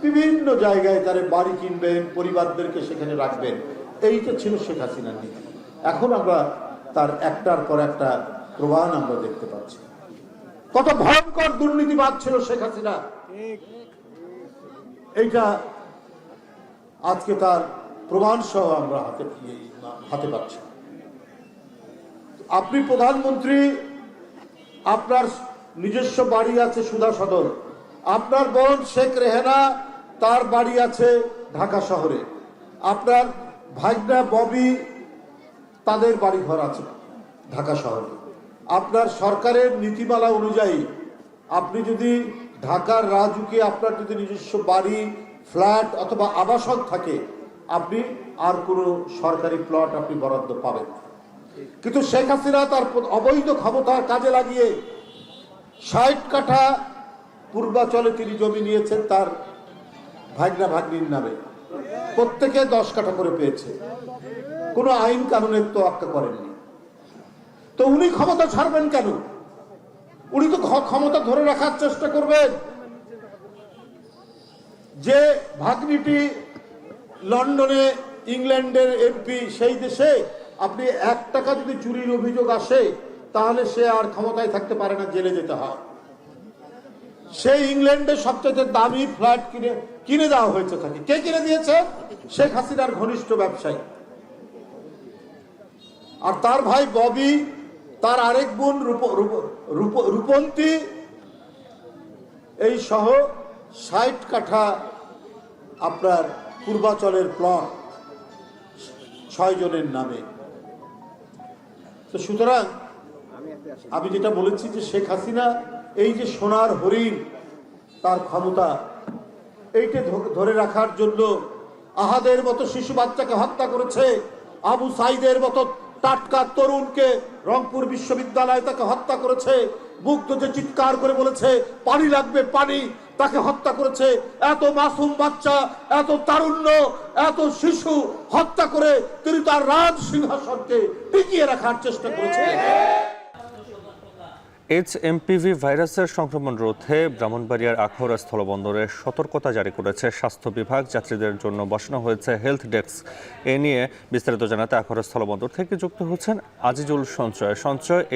বিভিন্ন জায়গায় তারা বাড়ি কিনবেন, পরিবারদেরকে সেখানে রাখবেন। এইটা ছিল শেখ হাসিনার নীতি। এখন আমরা তার একটার পর একটা প্রমাণ আমরা দেখতে পাচ্ছি। কত ভয়ঙ্কর দুর্নীতিবাদ ছিল শেখ হাসিনা, এইটা আজকে তার প্রমাণ সহ আমরা হাতে পাচ্ছি। আপনি প্রধানমন্ত্রী, আপনার নিজস্ব বাড়ি আছে সুধা সদর, আপনার বোন শেখ রেহেনা তার বাড়ি আছে ঢাকা শহরে, আপনার ভাইনা ববি তাদের বাড়ি ঘর আছে ঢাকা শহরে। আপনার সরকারের নীতিমালা অনুযায়ী আপনি যদি ঢাকার রাজুকে আপনার যদি নিজস্ব বাড়ি, ফ্ল্যাট অথবা আবাসন থাকে, আপনি আর কোনো সরকারি প্লট আপনি বরাদ্দ পাবেন। কিন্তু শেখ হাসিনা তার অবৈধ ক্ষমতার কাজে লাগিয়ে 60 কাঠা পূর্বাচলে তিনি জমি নিয়েছেন তার ভাগনা ভাগ্নির নামে, প্রত্যেকে 10 কাঠা করে পেয়েছে, কোনো আইন কানুনের তোয়াক্কা করেননি। তো উনি ক্ষমতা ছাড়বেন কেন? উনি তো ক্ষমতা ধরে রাখার চেষ্টা করবেন। যে ভাগ্নিটি লন্ডনে ইংল্যান্ডের এমপি, সেই দেশে আপনি 1 টাকা যদি চুরির অভিযোগ আসে তাহলে সে আর ক্ষমতায় থাকতে পারে না, জেলে যেতে হয়। সেই ইংল্যান্ডের সবচেয়ে দামি ফ্ল্যাট কিনে দেওয়া হয়েছে তাকে। কে কিনে দিয়েছে? শেখ হাসিনার ঘনিষ্ঠ ব্যবসায়ী। আর তার ভাই ববি তার আরেক বোন রূপন্তী এই সহ ৬০ কাঠা আপনার পূর্বাচলের প্লট ৬ জনের নামে। তো সুতরাং আমি যেটা বলেছি যে শেখ হাসিনা এই যে সোনার হরিণ, তার ক্ষমতা এইটা ধরে রাখার জন্য আহাদের মতো শিশু বাচ্চাকে হত্যা করেছে, আবু সাইদের মতো টাটকা তরুণকে রংপুর বিশ্ববিদ্যালয়ে তাকে হত্যা করেছে, মুগ্ধ যে চিৎকার করে বলেছে পানি লাগবে পানি, তাকে হত্যা করেছে। এত মাসুম বাচ্চা, এত তারুণ্য, এত শিশু হত্যা করে তিনি তার রাজ সিংহাসনকে টিকিয়ে রাখার চেষ্টা করেছেন। HMPV ভাইরাসের সংক্রমণ রোধে ব্রাহ্মণবাড়িয়ার আখাউড়া স্থলবন্দরে সতর্কতা জারি করেছে স্বাস্থ্য বিভাগ। যাত্রীদের জন্য বসানো হয়েছে হেলথ ডেস্ক। এ নিয়ে বিস্তারিত জানাতে আখাউড়া স্থলবন্দর থেকে যুক্ত হচ্ছেন আজিজুল সঞ্চয়।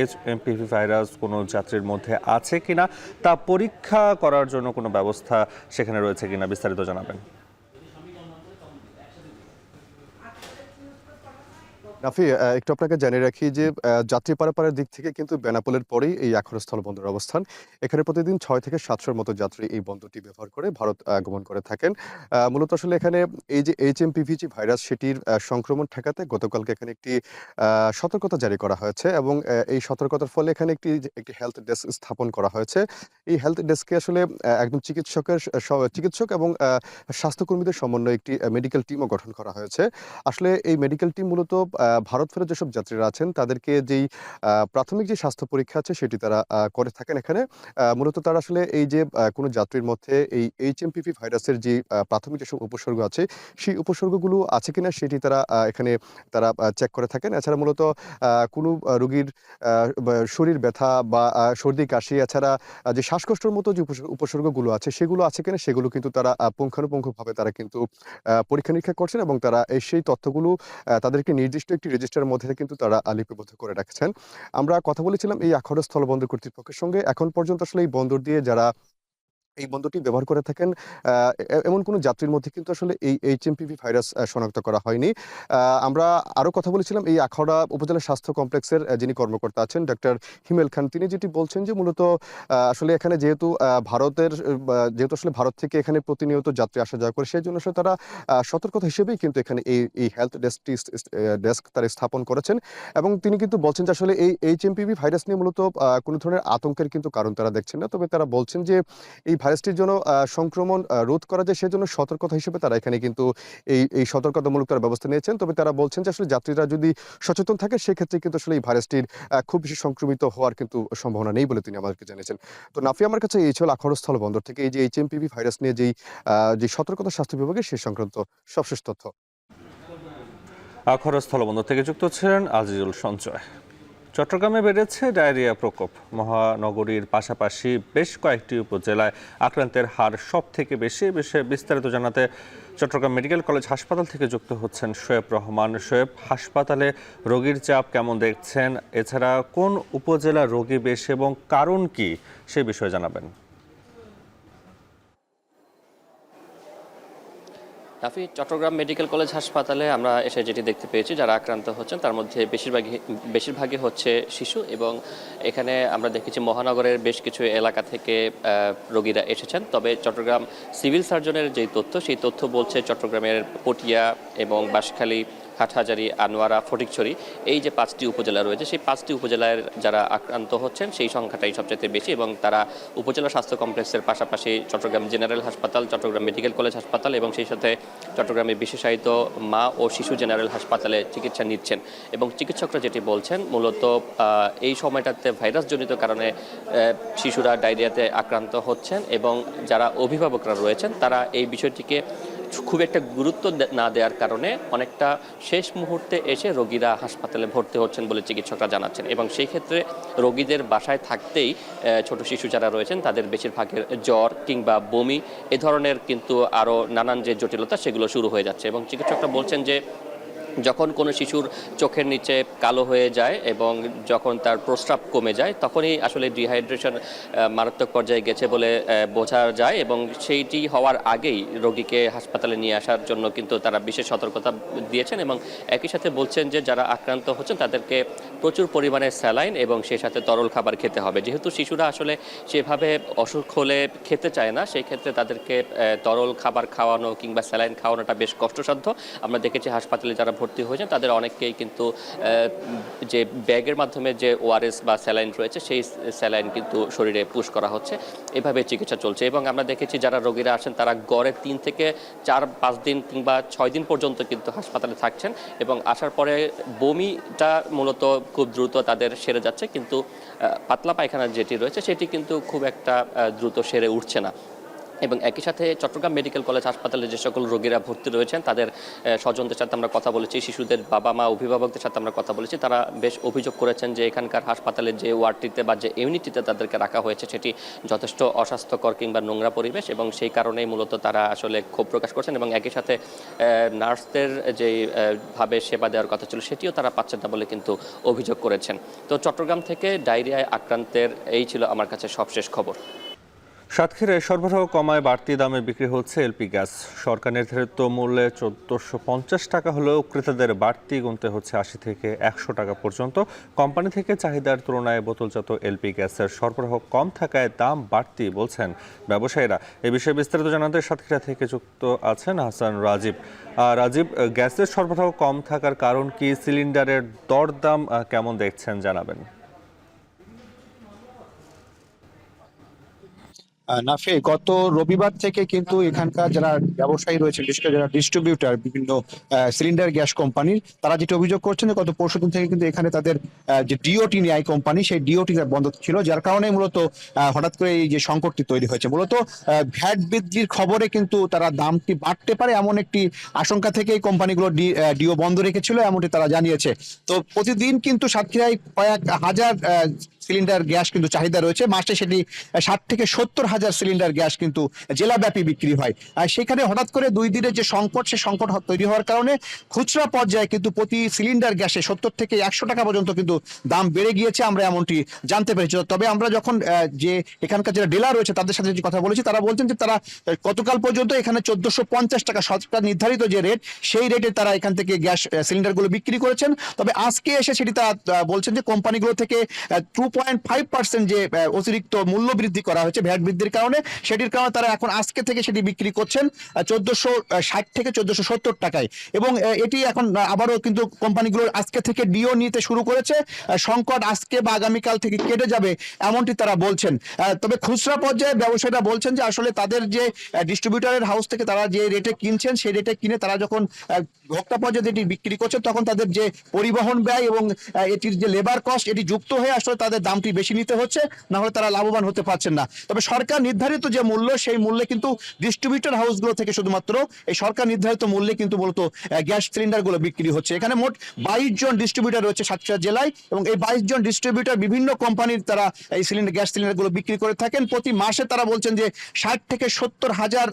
HMPV ভাইরাস কোনো যাত্রীর মধ্যে আছে কিনা তা পরীক্ষা করার জন্য কোনো ব্যবস্থা সেখানে রয়েছে কিনা বিস্তারিত জানাবেন। রাফি, একটু আপনাকে জানিয়ে রাখি যে যাত্রী পারাপারের দিক থেকে কিন্তু বেনাপোলের পরেই এই আখাউড়া স্থলবন্দরের অবস্থান। এখানে প্রতিদিন ৬ থেকে ৭০০ মতো যাত্রী এই বন্দরটি ব্যবহার করে ভারত আগমন করে থাকেন। মূলত আসলে এখানে এই যে HMPV যে ভাইরাস, সেটির সংক্রমণ ঠেকাতে গতকালকে এখানে একটি সতর্কতা জারি করা হয়েছে এবং এই সতর্কতার ফলে এখানে একটি হেলথ ডেস্ক স্থাপন করা হয়েছে। এই হেলথ ডেস্কে আসলে একজন চিকিৎসক এবং স্বাস্থ্যকর্মীদের সমন্বয়ে একটি মেডিকেল টিমও গঠন করা হয়েছে। আসলে এই মেডিকেল টিম মূলত ভারত ফেরত যেসব যাত্রীরা আছেন তাদেরকে যেই প্রাথমিক যে স্বাস্থ্য পরীক্ষা আছে সেটি তারা করে থাকেন। এখানে মূলত তারা আসলে এই যে কোনো যাত্রীর মধ্যে এই HMPV ভাইরাসের যে প্রাথমিক যেসব উপসর্গ আছে সেই উপসর্গগুলো আছে কিনা সেটি এখানে তারা চেক করে থাকেন। এছাড়া মূলত কোনো রোগীর শরীর ব্যথা বা সর্দি কাশি, এছাড়া যে শ্বাসকষ্টের মতো যে উপসর্গগুলো আছে সেগুলো আছে কিনা সেগুলো কিন্তু তারা পুঙ্খানুপুঙ্খভাবে তারা কিন্তু পরীক্ষা নিরীক্ষা করছেন এবং তারা সেই তথ্যগুলো তাদেরকে নির্দিষ্ট একটি রেজিস্টারের মধ্যে কিন্তু তারা লিপিবদ্ধ করে রাখছেন। আমরা কথা বলেছিলাম এই আখাউড়া স্থলবন্দর কর্তৃপক্ষের সঙ্গে। এখন পর্যন্ত আসলে এই বন্দর দিয়ে যারা এই বন্দরটি ব্যবহার করে থাকেন এমন কোনো যাত্রীর মধ্যে কিন্তু আসলে এই HMPV ভাইরাস শনাক্ত করা হয়নি। আমরা আরও কথা বলেছিলাম এই আখাউড়া উপজেলা স্বাস্থ্য কমপ্লেক্সের যিনি কর্মকর্তা আছেন ডক্টর হিমেল খান, তিনি যেটি বলছেন যে মূলত আসলে এখানে যেহেতু আসলে ভারত থেকে এখানে প্রতিনিয়ত যাত্রী আসা যাওয়া করে, সেই জন্য আসলে তারা সতর্কতা হিসেবেই কিন্তু এখানে এই হেলথ ডেস্ক তারা স্থাপন করেছেন এবং তিনি কিন্তু বলছেন যে আসলে এই HMPV ভাইরাস নিয়ে মূলত কোনো ধরনের আতঙ্কের কিন্তু কারণ তারা দেখছেন না। তবে তারা বলছেন যে এই ভাইরাসটির জন্য সংক্রমণ রোধ করা যায় সেজন্য সতর্কতা হিসেবে তারা এখানে কিন্তু এই সতর্কতামূলক তারা ব্যবস্থা নিয়েছেন। তবে তারা বলছেন যে আসলে যাত্রীরা যদি সচেতন থাকে সেক্ষেত্রে কিন্তু আসলে এই ভাইরাসটির খুব বেশি সংক্রমিত হওয়ার কিন্তু সম্ভাবনা নেই বলে তিনি আমাদেরকে জানিয়েছেন। তো নাফি, আমার কাছে এই ছিল আখাউড়া স্থলবন্দর থেকে এই যে HMPV ভাইরাস নিয়ে যে সতর্কতা স্বাস্থ্য বিভাগের সে সংক্রান্ত সবশেষ তথ্য। আখাউড়া স্থলবন্দর থেকে যুক্ত ছিলেন আজিজুল সঞ্চয়। চট্টগ্রামে বেড়েছে ডায়রিয়া প্রকোপ। মহানগরীর পাশাপাশি বেশ কয়েকটি উপজেলায় আক্রান্তের হার সব থেকে বেশি। বিস্তারিত জানাতে চট্টগ্রাম মেডিকেল কলেজ হাসপাতাল থেকে যুক্ত হচ্ছেন শোয়েব রহমান। শোয়েব, হাসপাতালে রোগীর চাপ কেমন দেখছেন? এছাড়া কোন উপজেলা রোগী বেশি এবং কারণ কি সে বিষয়ে জানাবেন। রাফি, চট্টগ্রাম মেডিকেল কলেজ হাসপাতালে আমরা এসে যেটি দেখতে পেয়েছি, যারা আক্রান্ত হচ্ছেন তার মধ্যে বেশিরভাগই হচ্ছে শিশু এবং এখানে আমরা দেখেছি মহানগরের বেশ কিছু এলাকা থেকে রোগীরা এসেছেন। তবে চট্টগ্রাম সিভিল সার্জনের যেই তথ্য, সেই তথ্য বলছে চট্টগ্রামের পটিয়া এবং বাঁশখালী, হাটহাজারী, আনোয়ারা, ফটিকছড়ি এই যে 5টি উপজেলা রয়েছে, সেই 5টি উপজেলার যারা আক্রান্ত হচ্ছেন সেই সংখ্যাটাই সবচেয়ে বেশি এবং তারা উপজেলা স্বাস্থ্য কমপ্লেক্সের পাশাপাশি চট্টগ্রাম জেনারেল হাসপাতাল, চট্টগ্রাম মেডিকেল কলেজ হাসপাতাল এবং সেই সাথে চট্টগ্রামে বিশেষায়িত মা ও শিশু জেনারেল হাসপাতালে চিকিৎসা নিচ্ছেন। এবং চিকিৎসকরা যেটি বলছেন, মূলত এই সময়টাতে ভাইরাসজনিত কারণে শিশুরা ডায়রিয়াতে আক্রান্ত হচ্ছেন এবং যারা অভিভাবকরা রয়েছেন তারা এই বিষয়টিকে খুব একটা গুরুত্ব না দেওয়ার কারণে অনেকটা শেষ মুহূর্তে এসে রোগীরা হাসপাতালে ভর্তি হচ্ছেন বলে চিকিৎসকরা জানাচ্ছেন। এবং সেই ক্ষেত্রে রোগীদের বাসায় থাকতেই ছোট শিশু যারা রয়েছেন তাদের বেশিরভাগের জ্বর কিংবা বমি এ ধরনের কিন্তু আরও নানান যে জটিলতা সেগুলো শুরু হয়ে যাচ্ছে। এবং চিকিৎসকরা বলছেন যে যখন কোনো শিশুর চোখের নিচে কালো হয়ে যায় এবং যখন তার প্রস্রাব কমে যায় তখনই আসলে ডিহাইড্রেশন মারাত্মক পর্যায়ে গেছে বলে বোঝা যায় এবং সেইটি হওয়ার আগেই রোগীকে হাসপাতালে নিয়ে আসার জন্য কিন্তু তারা বিশেষ সতর্কতা দিয়েছেন এবং একই সাথে বলছেন যে যারা আক্রান্ত হচ্ছেন তাদেরকে প্রচুর পরিমাণে স্যালাইন এবং সেই সাথে তরল খাবার খেতে হবে। যেহেতু শিশুরা আসলে সেভাবে অসুখ হলে খেতে চায় না, সেই ক্ষেত্রে তাদেরকে তরল খাবার খাওয়ানো কিংবা স্যালাইন খাওয়ানোটা বেশ কষ্টসাধ্য। আমরা দেখেছি হাসপাতালে যারা ভর্তি হয়েছেন তাদের অনেককেই কিন্তু যে ব্যাগের মাধ্যমে যে ওআরএস বা স্যালাইন রয়েছে সেই স্যালাইন কিন্তু শরীরে পুশ করা হচ্ছে, এভাবে চিকিৎসা চলছে। এবং আমরা দেখেছি যারা রোগীরা আসেন তারা গড়ে 3 থেকে 4-5 দিন কিংবা 6 দিন পর্যন্ত কিন্তু হাসপাতালে থাকছেন এবং আসার পরে বমিটা মূলত খুব দ্রুত তাদের সেরে যাচ্ছে, কিন্তু পাতলা পায়খানা যেটি রয়েছে সেটি কিন্তু খুব একটা দ্রুত সেরে উঠছে না। এবং একই সাথে চট্টগ্রাম মেডিকেল কলেজ হাসপাতালে যে সকল রোগীরা ভর্তি রয়েছেন তাদের স্বজনদের সাথে আমরা কথা বলেছি, শিশুদের বাবা মা অভিভাবকদের সাথে আমরা কথা বলেছি। তারা বেশ অভিযোগ করেছেন যে এখানকার হাসপাতালের যে ওয়ার্ডটিতে বা যে ইউনিটিতে তাদেরকে রাখা হয়েছে সেটি যথেষ্ট অস্বাস্থ্যকর কিংবা নোংরা পরিবেশ এবং সেই কারণেই মূলত তারা আসলে ক্ষোভ প্রকাশ করছেন এবং একই সাথে নার্সদের যেই ভাবে সেবা দেওয়ার কথা ছিল সেটিও তারা পাচ্ছেন না বলে কিন্তু অভিযোগ করেছেন। তো চট্টগ্রাম থেকে ডায়রিয়ায় আক্রান্তের এই ছিল আমার কাছে সবশেষ খবর। সাতক্ষীরায় সরবরাহ কমায় বাড়তি দামে বিক্রি হচ্ছে এলপি গ্যাস। সরকার নির্ধারিত মূল্যে 1450 টাকা হলেও ক্রেতাদের বাড়তি গুনতে হচ্ছে 80 থেকে 100 টাকা পর্যন্ত। কোম্পানি থেকে চাহিদার তুলনায় বোতলজাত এলপি গ্যাসের সরবরাহ কম থাকায় দাম বাড়তি বলছেন ব্যবসায়ীরা। এ বিষয়ে বিস্তারিত জানাতে সাতক্ষীরা থেকে যুক্ত আছেন হাসান রাজীব। রাজীব, গ্যাসের সরবরাহ কম থাকার কারণ কি? সিলিন্ডারের দরদাম কেমন দেখছেন জানাবেন। নাফে, গত রবিবার থেকে কিন্তু এখানকার যারা ব্যবসায়ী রয়েছে, বিশেষ করে যারা ডিস্ট্রিবিউটার বিভিন্ন সিলিন্ডার গ্যাস কোম্পানির, তারা যেটা অভিযোগ করছেন যে গত পরশুদিন থেকে কিন্তু এখানে তাদের যে ডিওটি নেয় কোম্পানি, সেই ডিওটি বন্ধ ছিল, যার কারণে মূলত হঠাৎ করে এই যে সংকটটি তৈরি হয়েছে। মূলত ভ্যাট বৃদ্ধির খবরে কিন্তু তারা দামটি বাড়তে পারে এমন একটি আশঙ্কা থেকে এই কোম্পানিগুলো ডিও বন্ধ রেখেছিল, এমনটি তারা জানিয়েছে। তো প্রতিদিন কিন্তু সাতক্ষীরায় কয়েক হাজার সিলিন্ডার গ্যাস কিন্তু চাহিদা রয়েছে, মাসে সেটি 60 থেকে 70 হাজার সিলিন্ডার গ্যাস কিন্তু জেলাব্যাপী বিক্রি হয়। আর সেখানে হঠাৎ করে 2 দিনের যে সংকট, সে সংকট তৈরি হওয়ার কারণে খুচরা পর্যায়ে কিন্তু প্রতি সিলিন্ডার গ্যাসে 70 থেকে 100 টাকা পর্যন্ত কিন্তু দাম বেড়ে গিয়েছে, আমরা এমনটি জানতে পেরেছি। তবে আমরা যখন যে এখানকার যারা ডিলার রয়েছে তাদের সাথে যে কথা বলেছি, তারা বলছেন যে তারা গতকাল পর্যন্ত এখানে 1450 টাকা সরকার নির্ধারিত যে রেট, সেই রেটে তারা এখান থেকে গ্যাস সিলিন্ডারগুলো বিক্রি করেছেন। তবে আজকে এসে সেটি তারা বলছেন যে কোম্পানিগুলো থেকে 2.5% যে অতিরিক্ত মূল্য বৃদ্ধি করা হয়েছে ভ্যাট বৃদ্ধির কারণে, সেটির কারণে তারা এখন আজকে থেকে সেটি বিক্রি করছেন 1460 থেকে 1470 টাকায়। এবং এটি এখন আবারও কিন্তু কোম্পানিগুলো আজকে থেকে ডিও নিতে শুরু করেছে। সংকট আজকে বা আগামীকাল থেকে কেটে যাবে এমনটি তারা বলছেন। তবে খুচরা পর্যায়ে ব্যবসায়ীরা বলছেন যে আসলে তাদের যে ডিস্ট্রিবিউটারের হাউস থেকে তারা যে রেটে কিনছেন, সেই রেটে কিনে তারা যখন ভোক্তা পর্যায়ে এটি বিক্রি করছেন, তখন তাদের যে পরিবহন ব্যয় এবং এটির যে লেবার কস্ট, এটি যুক্ত হয়ে আসলে তাদের দামটি বেশি নিতে হচ্ছে, না হলে তারা লাভবান হতে পারছেন না। তবে সরকার নির্ধারিত যে মূল্য, সেই মূল্যে কিন্তু ডিস্ট্রিবিউটর হাউসগুলো থেকে শুধুমাত্র এই সরকার নির্ধারিত মূল্যে কিন্তু মূলত গ্যাস সিলিন্ডারগুলো বিক্রি হচ্ছে। এখানে মোট 22 জন ডিস্ট্রিবিউটর রয়েছে সাতক্ষীরা জেলায় এবং এই 22 জন ডিস্ট্রিবিউটর বিভিন্ন কোম্পানির তারা এই গ্যাস সিলিন্ডারগুলো বিক্রি করে থাকেন। প্রতি মাসে তারা বলছেন যে 60 থেকে 70 হাজার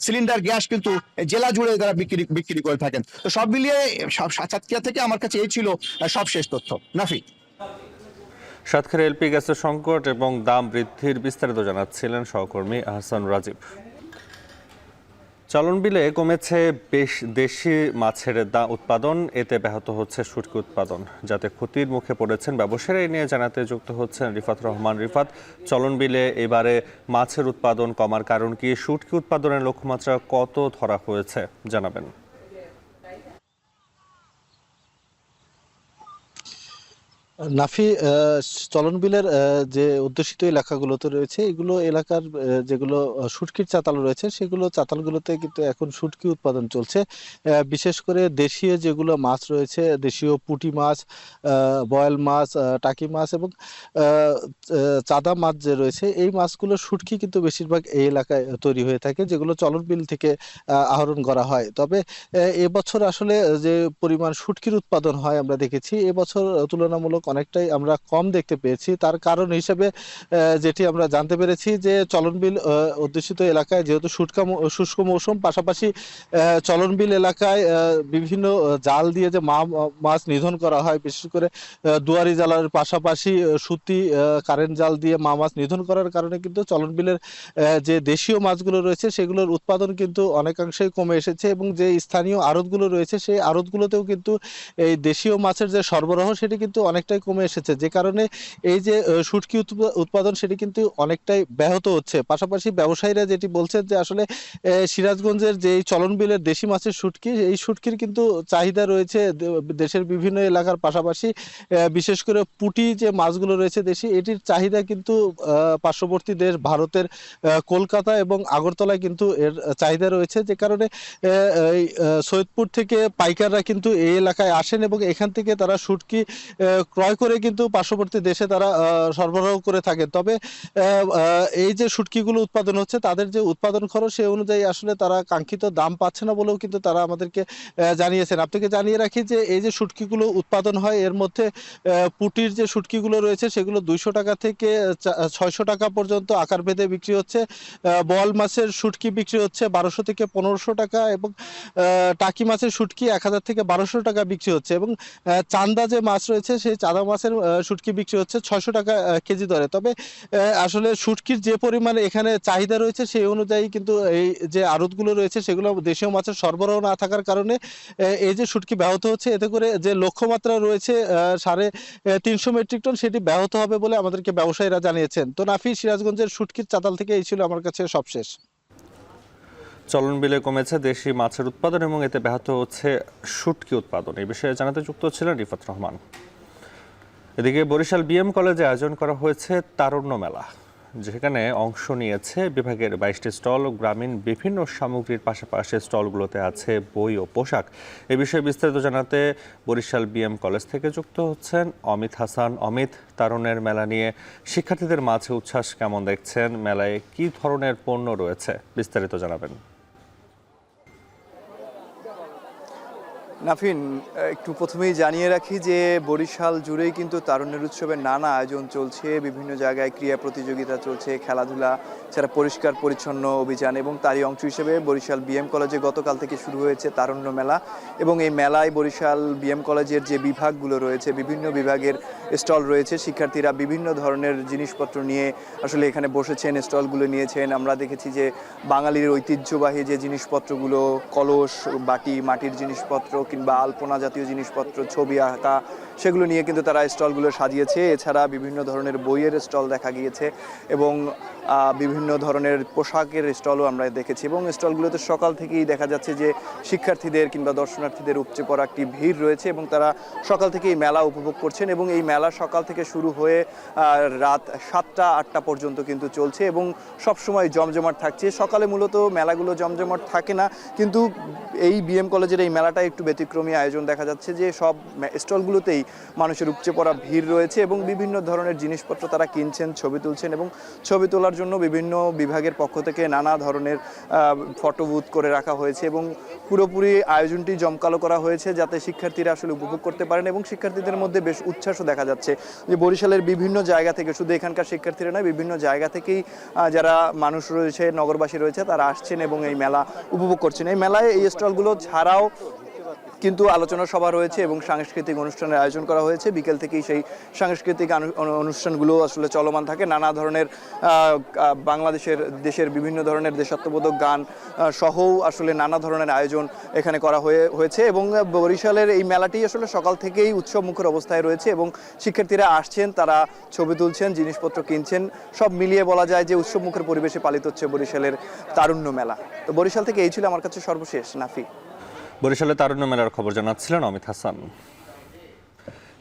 সিলিন্ডার গ্যাস কিন্তু জেলা জুড়ে তারা বিক্রি করে থাকেন। তো সব মিলিয়ে সাতক্ষীরা থেকে আমার কাছে এই ছিল সবশেষ তথ্য। নাফি। সাতক্ষীরা এলপি গ্যাসের সংকট এবং দাম বৃদ্ধির বিস্তারিত জানাচ্ছিলেন সহকর্মী হাসান রাজীব। চলন বিলে কমেছে দেশি মাছের উৎপাদন, এতে ব্যাহত হচ্ছে শুটকি উৎপাদন, যাতে ক্ষতির মুখে পড়েছেন ব্যবসায়ীরা। এই নিয়ে জানাতে যুক্ত হচ্ছেন রিফাত রহমান। রিফাত, চলন বিলে এবারে মাছের উৎপাদন কমার কারণ কি? শুটকি উৎপাদনের লক্ষ্যমাত্রা কত ধরা হয়েছে জানাবেন। নাফি, চলন বিলের যে অধ্যুষিত এলাকাগুলোতে রয়েছে, এগুলো এলাকার যেগুলো শুটকির চাতাল রয়েছে, সেগুলো চাতালগুলোতে কিন্তু এখন শুটকি উৎপাদন চলছে। বিশেষ করে দেশীয় যেগুলো মাছ রয়েছে, দেশীয় পুঁটি মাছ, বয়েল মাছ, টাকি মাছ এবং চাদা মাছ যে রয়েছে, এই মাছগুলো শুটকি কিন্তু বেশিরভাগ এই এলাকায় তৈরি হয়ে থাকে, যেগুলো চলন বিল থেকে আহরণ করা হয়। তবে এবছর আসলে যে পরিমাণ শুটকির উৎপাদন হয় আমরা দেখেছি, এবছর তুলনামূলক অনেকটাই আমরা কম দেখতে পেয়েছি। তার কারণ হিসেবে যেটি আমরা জানতে পেরেছি যে চলনবিল অধ্যুষিত এলাকায় যেহেতু শুষ্ক মৌসুম, পাশাপাশি চলনবিল এলাকায় বিভিন্ন জাল দিয়ে যে মাছ নিধন করা হয়, বিশেষ করে দুয়ারি জালের পাশাপাশি সুতি কারেন্ট জাল দিয়ে মাছ নিধন করার কারণে কিন্তু চলনবিলের যে দেশীয় মাছগুলো রয়েছে সেগুলোর উৎপাদন কিন্তু অনেকাংশেই কমে এসেছে এবং যে স্থানীয় আড়তগুলো রয়েছে সেই আড়তগুলোতেও কিন্তু এই দেশীয় মাছের যে সরবরাহ সেটি কিন্তু অনেকটাই কমে এসেছে, যে কারণে এই যে শুটকি উৎপাদন সেটি কিন্তু অনেকটাই ব্যাহত হচ্ছে। পাশাপাশি ব্যবসায়ীরা যেটি বলছেন যে আসলে সিরাজগঞ্জের যে চলনবিলের দেশি মাছের শুটকি, এই শুটকির কিন্তু চাহিদা রয়েছে দেশের বিভিন্ন এলাকার পাশাপাশি বিশেষ করে পুঁটি যে মাছগুলো রয়েছে দেশি, এটির চাহিদা কিন্তু পার্শ্ববর্তী দেশ ভারতের কলকাতা এবং আগরতলায় কিন্তু এর চাহিদা রয়েছে, যে কারণে সৈয়দপুর থেকে পাইকাররা কিন্তু এই এলাকায় আসেন এবং এখান থেকে তারা শুটকি ক্রয় করে কিন্তু পার্শ্ববর্তী দেশে তারা সরবরাহ করে থাকেন। তবে এই যে শুটকিগুলো উৎপাদন হচ্ছে তাদের যে উৎপাদন খরচ সেই অনুযায়ী আসলে তারা কাঙ্ক্ষিত দাম পাচ্ছে না বলেও কিন্তু তারা আমাদেরকে জানিয়েছেন। আপনাকে জানিয়ে রাখি যে এই যে শুটকিগুলো উৎপাদন হয় এর মধ্যে পুঁটির যে শুটকিগুলো রয়েছে সেগুলো 200 টাকা থেকে 600 টাকা পর্যন্ত আকার ভেদে বিক্রি হচ্ছে। বোয়াল মাছের শুটকি বিক্রি হচ্ছে 1200 থেকে 1500 টাকা এবং টাকি মাছের শুটকি 1000 থেকে 1200 টাকা বিক্রি হচ্ছে এবং চান্দা যে মাছ রয়েছে সেই চাঁদা মাছের শুটকি বিক্রি হচ্ছে 600 টাকা কেজি দরে। তবে আসলে শুটকির যে পরিমাণে এখানে চাহিদা রয়েছে সেই অনুযায়ী কিন্তু এই যে আড়তগুলো রয়েছে সেগুলো দেশীয় মাছের সরবরাহ না থাকার কারণে এই যে শুটকি ব্যাহত হচ্ছে, এতে করে যে লক্ষ্যমাত্রা রয়েছে 350 মেট্রিক টন সেটি ব্যাহত হবে বলে আমাদেরকে ব্যবসায়ীরা জানিয়েছেন। তো নাফি, সিরাজগঞ্জের শুটকির চাতাল থেকে এই ছিল আমার কাছে সবশেষ। চলনবিলে কমেছে দেশি মাছের উৎপাদন এবং এতে ব্যাহত হচ্ছে শুটকি উৎপাদন, এই বিষয়ে জানাতে যুক্ত ছিলেন রিফাত রহমান। এদিকে বরিশাল বিএম কলেজে আয়োজন করা হয়েছে তারুণ্য মেলা, যেখানে অংশ নিয়েছে বিভাগের 22টি স্টল ও গ্রামীণ বিভিন্ন সামগ্রীর পাশাপাশি স্টলগুলোতে আছে বই ও পোশাক। এ বিষয়ে বিস্তারিত জানাতে বরিশাল বিএম কলেজ থেকে যুক্ত হচ্ছেন অমিত হাসান। অমিত, তারুণ্যের মেলা নিয়ে শিক্ষার্থীদের মাঝে উচ্ছ্বাস কেমন দেখছেন? মেলায় কি ধরনের পণ্য রয়েছে, বিস্তারিত জানাবেন। নাফিন, একটু প্রথমেই জানিয়ে রাখি যে বরিশাল জুড়েই কিন্তু তারুণ্যের উৎসবের নানা আয়োজন চলছে। বিভিন্ন জায়গায় ক্রীড়া প্রতিযোগিতা চলছে, খেলাধুলা ছাড়া পরিষ্কার পরিচ্ছন্ন অভিযান, এবং তারই অংশ হিসেবে বরিশাল বিএম কলেজে গতকাল থেকে শুরু হয়েছে তারুণ্য মেলা। এবং এই মেলায় বরিশাল বিএম কলেজের যে বিভাগগুলো রয়েছে, বিভিন্ন বিভাগের স্টল রয়েছে, শিক্ষার্থীরা বিভিন্ন ধরনের জিনিসপত্র নিয়ে আসলে এখানে বসেছেন, স্টলগুলো নিয়েছেন। আমরা দেখেছি যে বাঙালির ঐতিহ্যবাহী যে জিনিসপত্রগুলো, কলস, বাটি, মাটির জিনিসপত্র কিংবা আলপনা জাতীয় জিনিসপত্র, ছবি আঁকা, সেগুলো নিয়ে কিন্তু তারা স্টলগুলো সাজিয়েছে। এছাড়া বিভিন্ন ধরনের বইয়ের স্টল দেখা গিয়েছে এবং বিভিন্ন ধরনের পোশাকের স্টলও আমরা দেখেছি। এবং স্টলগুলোতে সকাল থেকেই দেখা যাচ্ছে যে শিক্ষার্থীদের কিংবা দর্শনার্থীদের উপচে পড়া একটি ভিড় রয়েছে এবং তারা সকাল থেকেই মেলা উপভোগ করছেন। এবং এই মেলা সকাল থেকে শুরু হয়ে রাত 7টা-8টা পর্যন্ত কিন্তু চলছে এবং সবসময় জমজমাট থাকছে। সকালে মূলত মেলাগুলো জমজমাট থাকে না, কিন্তু এই বিএম কলেজের এই মেলাটা একটু ব্যতিক্রমী আয়োজন দেখা যাচ্ছে যে সব স্টলগুলোতেই মানুষের উপচে পড়া ভিড় রয়েছে এবং বিভিন্ন ধরনের জিনিসপত্র তারা কিনছেন, ছবি তুলছেন। এবং ছবি তোলার জন্য বিভিন্ন বিভাগের পক্ষ থেকে নানা ধরনের ফটো বুথ করে রাখা হয়েছে এবং পুরোপুরি আয়োজনটি জমকালো করা হয়েছে যাতে শিক্ষার্থীরা আসলে উপভোগ করতে পারেন। এবং শিক্ষার্থীদের মধ্যে বেশ উচ্ছ্বাসও দেখা যাচ্ছে যে বরিশালের বিভিন্ন জায়গা থেকে, শুধু এখানকার শিক্ষার্থীরা নয়, বিভিন্ন জায়গা থেকেই যারা মানুষ রয়েছে, নগরবাসী রয়েছে, তারা আসছেন এবং এই মেলা উপভোগ করছেন। এই মেলায় এই স্টলগুলো ছাড়াও কিন্তু আলোচনা সভা রয়েছে এবং সাংস্কৃতিক অনুষ্ঠানের আয়োজন করা হয়েছে। বিকেল থেকেই সেই সাংস্কৃতিক অনুষ্ঠানগুলো আসলে চলমান থাকে। নানা ধরনের দেশের বিভিন্ন ধরনের দেশাত্মবোধক গান সহও আসলে নানা ধরনের আয়োজন এখানে করা হয়েছে। এবং বরিশালের এই মেলাটি আসলে সকাল থেকেই উৎসব মুখর অবস্থায় রয়েছে এবং শিক্ষার্থীরা আসছেন, তারা ছবি তুলছেন, জিনিসপত্র কিনছেন। সব মিলিয়ে বলা যায় যে উৎসব মুখের পরিবেশে পালিত হচ্ছে বরিশালের তারুণ্য মেলা। তো বরিশাল থেকে এই ছিল আমার কাছে সর্বশেষ। নাফি, বরিশালে তারুণ্য মেলার খবর জানাচ্ছিলেন অমিত হাসান।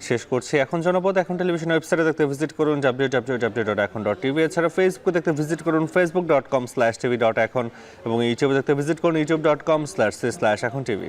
শেষ করছি এখন জনপদ। এখন টেলিভিশন ওয়েবসাইটে দেখতে ভিজিট করুন www.ekhon.tv। এছাড়া ফেসবুকে দেখতে ভিজিট করুন facebook.com/tv.ekhon এবং ইউটিউবে দেখতে ভিজিট করুন youtube.com/ekhon tv।